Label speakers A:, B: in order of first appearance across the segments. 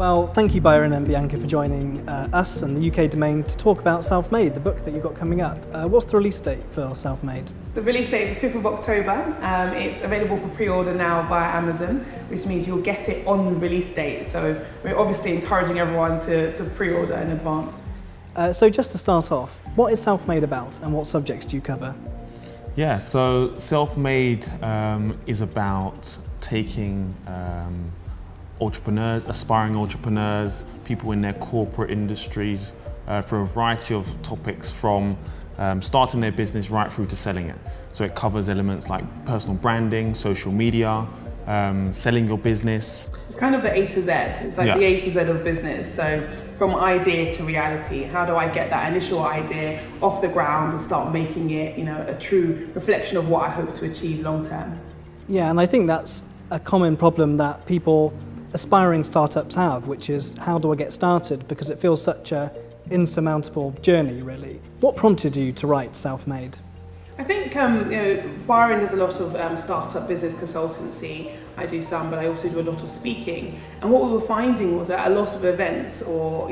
A: Well, thank you Byron and Bianca for joining us and the UK Domain to talk about Self-Made, the book that you've got coming up. What's the release date for Self-Made?
B: The release date is the 5th of October. It's available for pre-order now via Amazon, which means you'll get it on the release date. So we're obviously encouraging everyone to pre-order in advance.
A: So just to start off, what is Self-Made about and what subjects do you cover?
C: Yeah, so Self-Made is about taking entrepreneurs, aspiring entrepreneurs, people in their corporate industries for a variety of topics from starting their business right through to selling it. So it covers elements like personal branding, social media, selling your business.
B: It's kind of the A to Z. It's like the A to Z of business. So from idea to reality, how do I get that initial idea off the ground and start making it, a true reflection of what I hope to achieve long term?
A: Yeah, and I think that's a common problem that aspiring startups have, which is how do I get started, because it feels such a insurmountable journey, really. What prompted you to write Self-Made?
B: I think Byron does a lot of startup business consultancy. I do some, but I also do a lot of speaking. And what we were finding was that a lot of events or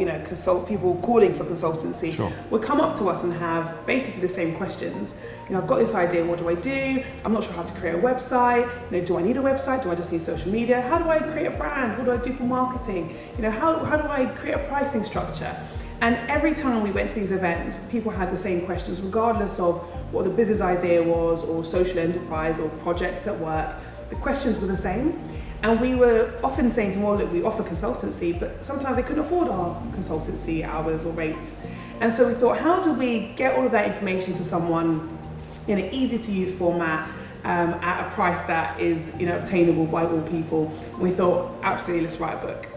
B: people calling for consultancy would come up to us and have basically the same questions. I've got this idea, what do I do? I'm not sure how to create a website. Do I need a website? Do I just need social media? How do I create a brand? What do I do for marketing? How do I create a pricing structure? And every time we went to these events, people had the same questions, regardless of what the business idea was or social enterprise or projects at work. The questions were the same. And we were often saying to them, well, look, we offer consultancy, but sometimes they couldn't afford our consultancy hours or rates. And so we thought, how do we get all of that information to someone in an easy to use format at a price that is obtainable by all people? And we thought, absolutely, let's write a book.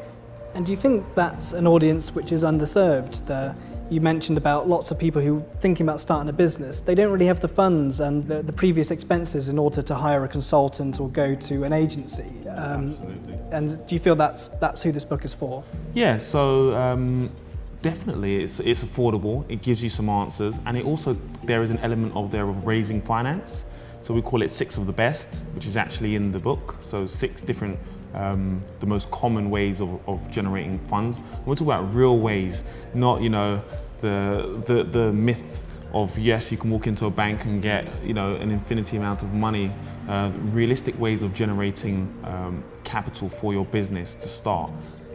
A: And do you think that's an audience which is underserved? You mentioned about lots of people who are thinking about starting a business. They don't really have the funds and the previous expenses in order to hire a consultant or go to an agency.
C: Absolutely.
A: And do you feel that's who this book is for?
C: Yeah, so definitely it's affordable, it gives you some answers, and there is an element of raising finance. So we call it 6 of the best, which is actually in the book. So 6 different the most common ways of generating funds. We're talking about real ways, not the myth of yes, you can walk into a bank and get an infinity amount of money. Realistic ways of generating capital for your business to start.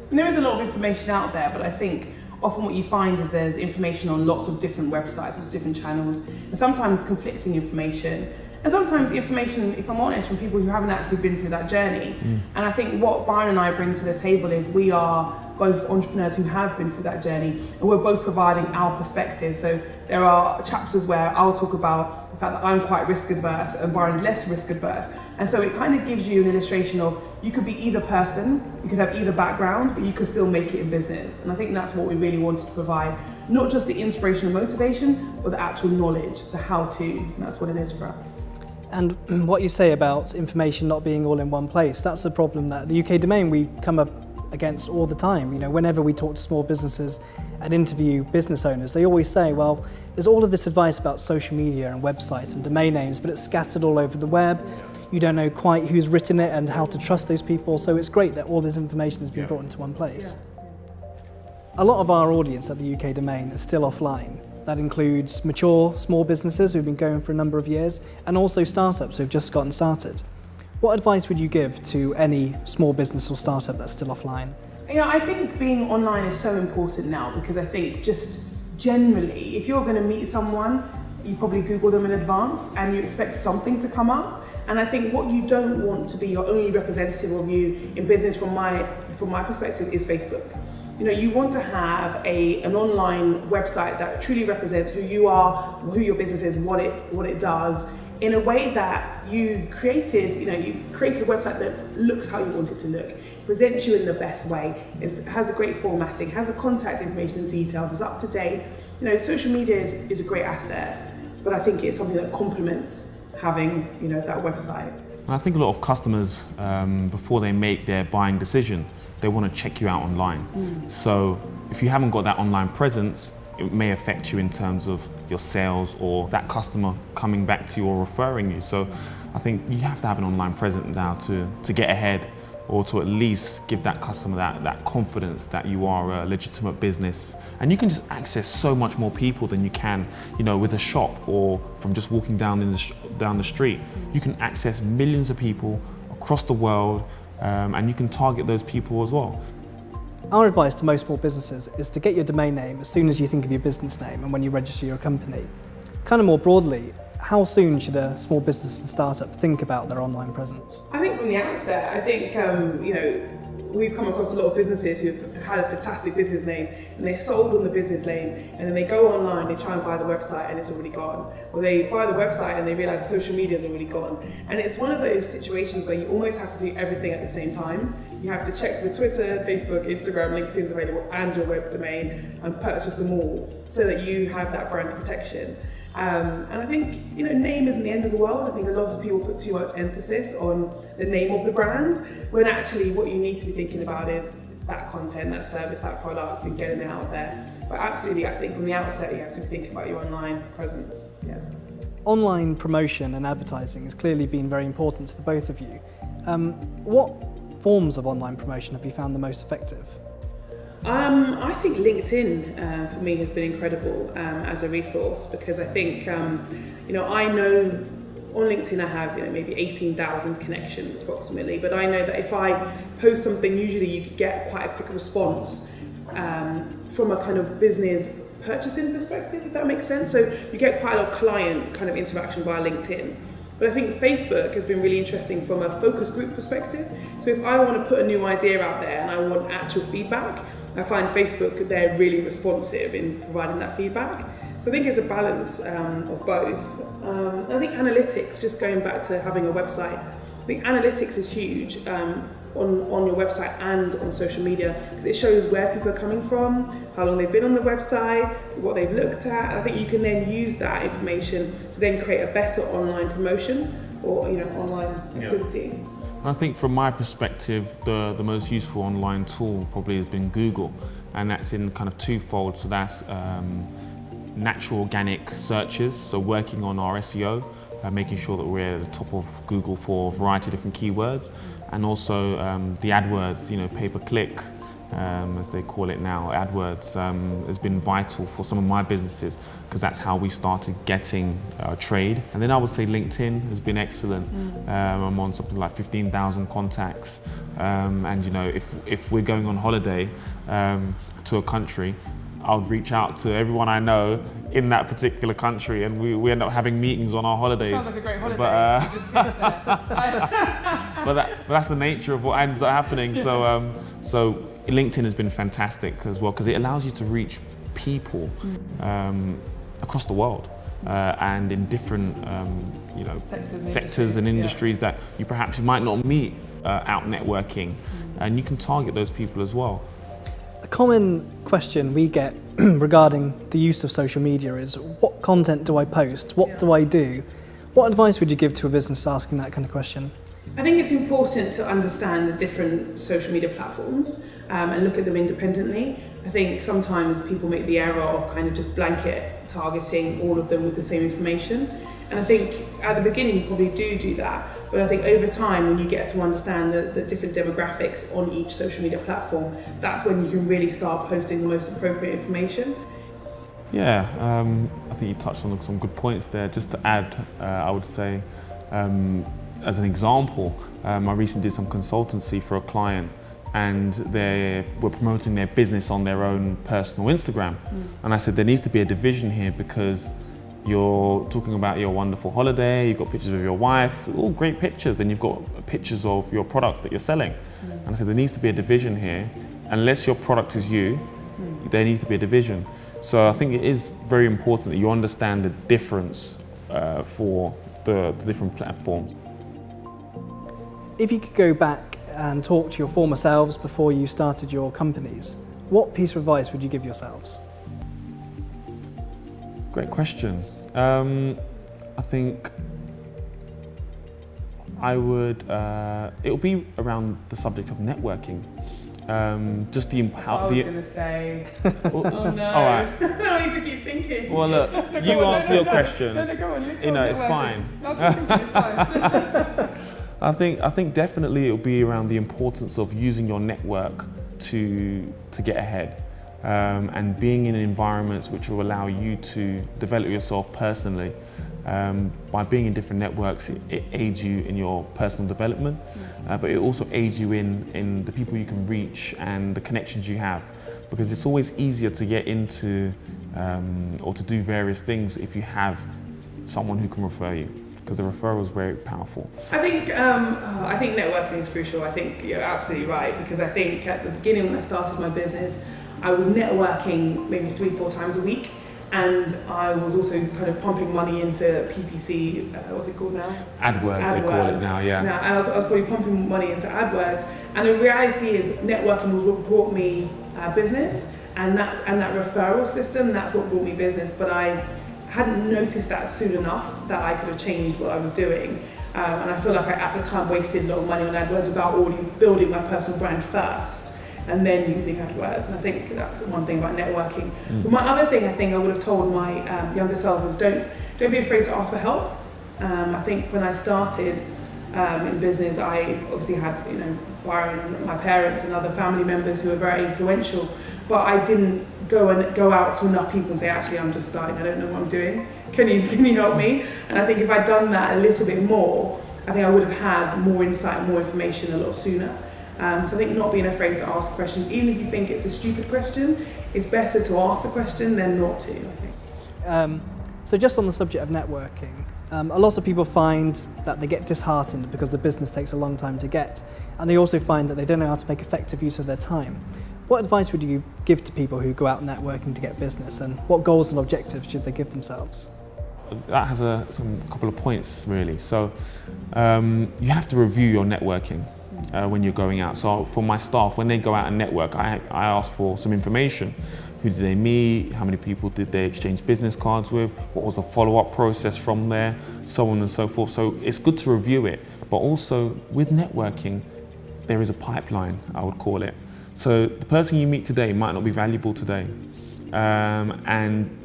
B: And there is a lot of information out there, but I think often what you find is there's information on lots of different websites, lots of different channels, and sometimes conflicting information. And sometimes information, if I'm honest, from people who haven't actually been through that journey. And I think what Byron and I bring to the table is we are both entrepreneurs who have been through that journey, and we're both providing our perspective. So there are chapters where I'll talk about the fact that I'm quite risk adverse and Byron's less risk adverse. And so it kind of gives you an illustration of you could be either person, you could have either background, but you could still make it in business. And I think that's what we really wanted to provide. Not just the inspiration and motivation, but the actual knowledge, the how-to. And that's what it is for us.
A: And what you say about information not being all in one place, that's a problem that the UK Domain we come up against all the time. Whenever we talk to small businesses and interview business owners, they always say, well, there's all of this advice about social media and websites and domain names, but it's scattered all over the web. You don't know quite who's written it and how to trust those people. So it's great that all this information has been brought into one place. A lot of our audience at the UK Domain is still offline. That includes mature small businesses who've been going for a number of years, and also startups who've just gotten started. What advice would you give to any small business or startup that's still offline?
B: I think being online is so important now, because I think just generally, if you're going to meet someone, you probably Google them in advance and you expect something to come up. And I think what you don't want to be your only representative of you in business from my perspective is Facebook. You want to have an online website that truly represents who you are, who your business is, what it does, in a way that you've created, you created a website that looks how you want it to look, presents you in the best way, has a great formatting, has the contact information and details, is up to date. Social media is a great asset, but I think it's something that complements having, that website.
C: And I think a lot of customers, before they make their buying decision, they want to check you out online. So if you haven't got that online presence, it may affect you in terms of your sales or that customer coming back to you or referring you. So I think you have to have an online presence now to get ahead or to at least give that customer that confidence that you are a legitimate business. And you can just access so much more people than you can, with a shop or from just walking down the street. You can access millions of people across the world, and you can target those people as well.
A: Our advice to most small businesses is to get your domain name as soon as you think of your business name and when you register your company. Kind of more broadly, how soon should a small business and startup think about their online presence?
B: I think from the outset, we've come across a lot of businesses who've had a fantastic business name and they're sold on the business name, and then they go online, they try and buy the website and it's already gone. Or they buy the website and they realise the social media is already gone. And it's one of those situations where you almost have to do everything at the same time. You have to check the Twitter, Facebook, Instagram, LinkedIn's available, and your web domain, and purchase them all so that you have that brand protection. And I think, name isn't the end of the world. I think a lot of people put too much emphasis on the name of the brand, when actually what you need to be thinking about is that content, that service, that product, and getting it out there. But absolutely, I think from the outset, you have to think about your online presence. Yeah.
A: Online promotion and advertising has clearly been very important to the both of you. What forms of online promotion have you found the most effective?
B: I think LinkedIn for me has been incredible as a resource, because I think, I know on LinkedIn I have maybe 18,000 connections approximately, but I know that if I post something, usually you could get quite a quick response from a kind of business purchasing perspective, if that makes sense. So you get quite a lot of client kind of interaction via LinkedIn. But I think Facebook has been really interesting from a focus group perspective. So if I want to put a new idea out there and I want actual feedback, I find Facebook, they're really responsive in providing that feedback. So I think it's a balance of both. I think analytics, just going back to having a website, I think analytics is huge on your website and on social media, because it shows where people are coming from, how long they've been on the website, what they've looked at. And I think you can then use that information to then create a better online promotion or online activity.
C: Yeah. I think from my perspective, the most useful online tool probably has been Google, and that's in kind of twofold. So that's natural organic searches, so working on our SEO, making sure that we're at the top of Google for a variety of different keywords, and also the AdWords, pay-per-click, as they call it now. AdWords has been vital for some of my businesses, because that's how we started getting trade. And then I would say LinkedIn has been excellent. I'm on something like 15,000 contacts, and if we're going on holiday to a country, I'll reach out to everyone I know in that particular country, and we end up having meetings on our holidays.
B: Sounds like a great holiday. You just cruise there.
C: but that's the nature of what ends up happening. So LinkedIn has been fantastic as well, because it allows you to reach people across the world and in different sectors and industries that you might not meet out networking, and you can target those people as well.
A: A common question we get regarding the use of social media is, what content do I post? What do I do? What advice would you give to a business asking that kind of question?
B: I think it's important to understand the different social media platforms and look at them independently. I think sometimes people make the error of kind of just blanket targeting all of them with the same information. And I think at the beginning you probably do that, but I think over time, when you get to understand the different demographics on each social media platform, that's when you can really start posting the most appropriate information.
C: Yeah, I think you touched on some good points there. Just to add, I would say, as an example, I recently did some consultancy for a client, and they were promoting their business on their own personal Instagram. And I said there needs to be a division here, because you're talking about your wonderful holiday, you've got pictures of your wife, all great pictures, then you've got pictures of your products that you're selling. And I said there needs to be a division here. Unless your product is you, there needs to be a division. So I think it is very important that you understand the difference for the different platforms.
A: If you could go back and talk to your former selves before you started your companies, what piece of advice would you give yourselves?
C: Great question. I think I would, it would be around the subject of networking. Just the
B: That's what I was going to say. Oh no.
C: All right.
B: I need to keep thinking.
C: Well, look, you answer your question.
B: No, go on.
C: It's fine.
B: I'll keep thinking, it's fine.
C: I think definitely it'll be around the importance of using your network to get ahead, and being in environments which will allow you to develop yourself personally. By being in different networks, it aids you in your personal development, but it also aids you in the people you can reach and the connections you have, because it's always easier to get into or to do various things if you have someone who can refer you, because the referral is very powerful.
B: I think networking is crucial. I think you're absolutely right, because I think at the beginning when I started my business, I was networking maybe 3-4 times a week, and I was also kind of pumping money into PPC, what's it called now?
C: AdWords, they call it now, yeah.
B: And I was probably pumping money into AdWords, and the reality is networking was what brought me business, and that referral system, that's what brought me business, but I hadn't noticed that soon enough that I could have changed what I was doing. And I feel like I, at the time, wasted a lot of money on AdWords without already building my personal brand first, and then using AdWords. And I think that's one thing about networking. But my other thing I think I would have told my younger self is don't be afraid to ask for help. I think when I started in business, I obviously had, Byron, my parents and other family members who were very influential, but I didn't go out to enough people and say, actually, I'm just starting, I don't know what I'm doing. Can you help me? And I think if I'd done that a little bit more, I think I would have had more insight, more information a lot sooner. So I think not being afraid to ask questions, even if you think it's a stupid question, it's better to ask the question than not to, I think.
A: So just on the subject of networking, a lot of people find that they get disheartened because the business takes a long time to get, and they also find that they don't know how to make effective use of their time. What advice would you give to people who go out networking to get business, and what goals and objectives should they give themselves?
C: That has a couple of points, really. So you have to review your networking when you're going out. So for my staff, when they go out and network, I ask for some information. Who did they meet? How many people did they exchange business cards with? What was the follow-up process from there? So on and so forth. So it's good to review it, but also with networking, there is a pipeline, I would call it. So the person you meet today might not be valuable today, and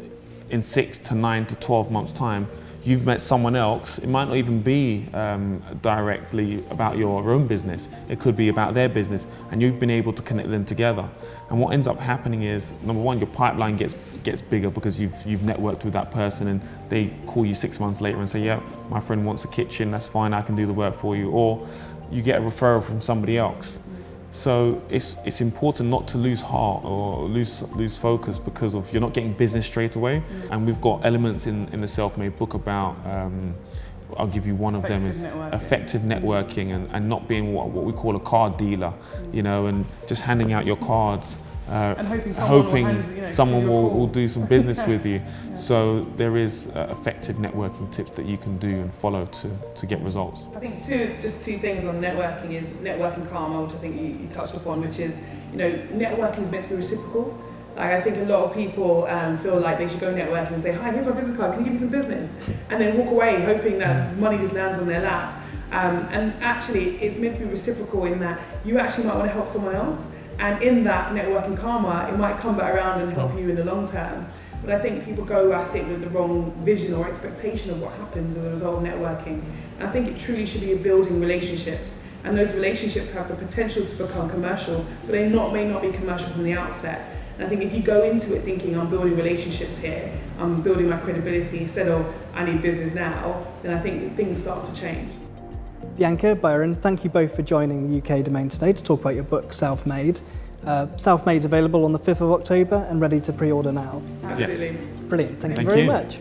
C: in 6 to 9 to 12 months' time, you've met someone else. It might not even be directly about your own business. It could be about their business, and you've been able to connect them together. And what ends up happening is, number one, your pipeline gets bigger because you've networked with that person, and they call you 6 months later and say, yeah, my friend wants a kitchen, that's fine, I can do the work for you. Or you get a referral from somebody else. So it's important not to lose heart or lose focus because of you're not getting business straight away. And we've got elements in the self-made book about, I'll give you one of them, is effective networking and not being what we call a card dealer, and just handing out your cards.
B: And
C: hoping someone will do some business with you. Yeah. So there is effective networking tips that you can do and follow to get results.
B: I think two things on networking is networking karma, which I think you touched upon, which is, networking is meant to be reciprocal. Like, I think a lot of people feel like they should go networking and say, hi, here's my business card, can you give me some business? And then walk away hoping that money just lands on their lap. And actually, it's meant to be reciprocal in that you actually might want to help someone else. And in that networking karma, it might come back around and help you in the long term. But I think people go at it with the wrong vision or expectation of what happens as a result of networking. And I think it truly should be building relationships. And those relationships have the potential to become commercial, but they may not be commercial from the outset. And I think if you go into it thinking, I'm building relationships here, I'm building my credibility instead of, I need business now, then I think things start to change.
A: Bianca, Byron, thank you both for joining the UK Domain today to talk about your book, Self-Made. Self-Made is available on the 5th of October and ready to pre-order now.
B: Absolutely.
A: Yes. Brilliant, thank you very much.